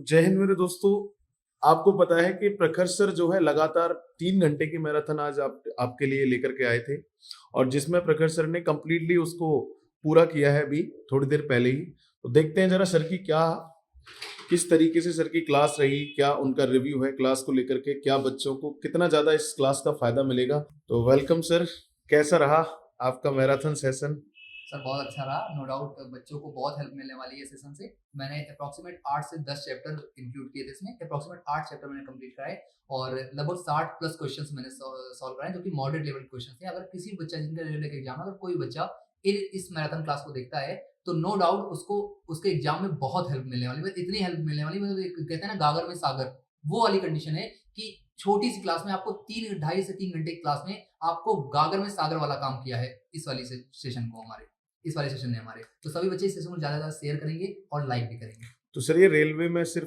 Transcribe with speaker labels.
Speaker 1: जय हिंद मेरे दोस्तों। आपको पता है कि प्रखर सर जो है लगातार 3 घंटे की मैराथन आज आपके लिए लेकर के आए थे और जिसमें प्रखर सर ने कंप्लीटली उसको पूरा किया है अभी थोड़ी देर पहले ही। तो देखते हैं जरा सर की क्या किस तरीके से सर की क्लास रही, क्या उनका रिव्यू है क्लास को लेकर के, क्या बच्चों को कितना ज्यादा इस क्लास का फायदा मिलेगा। तो वेलकम सर, कैसा रहा आपका मैराथन सेशन?
Speaker 2: सर बहुत अच्छा रहा। नो डाउट बच्चों को बहुत हेल्प मिलने वाली है सेशन से। मैंने अप्रॉक्सीमेट 8 से 10 चैप्टर इंक्लूड किए थे इसमें। अप्रॉक्सीमेट 8 चैप्टर मैंने कंप्लीट कराए और लगभग 60 प्लस क्वेश्चंस मैंने सॉल्व कराए, जो कि मॉडरेट लेवल क्वेश्चंस थे। अगर किसी बच्चा जिनका लेवल का एग्जाम है, अगर कोई बच्चा इस मैराथन क्लास को देखता है तो नो डाउट उसको उसके एग्जाम में बहुत हेल्प मिलने वाली है। इतनी हेल्प मिलने वाली, मतलब एक कहते हैं ना गागर में सागर, वो वाली कंडीशन है कि छोटी सी क्लास में आपको 2.5 से 3 घंटे की क्लास में आपको गागर में सागर वाला काम किया है इस वाली सेशन को हमारे इस वाले सेशन ने हमारे। तो सभी बच्चे इस सेशन को ज़्यादा से ज़्यादा शेयर करेंगे और लाइक भी करेंगे।
Speaker 1: तो सर ये रेलवे में सिर्फ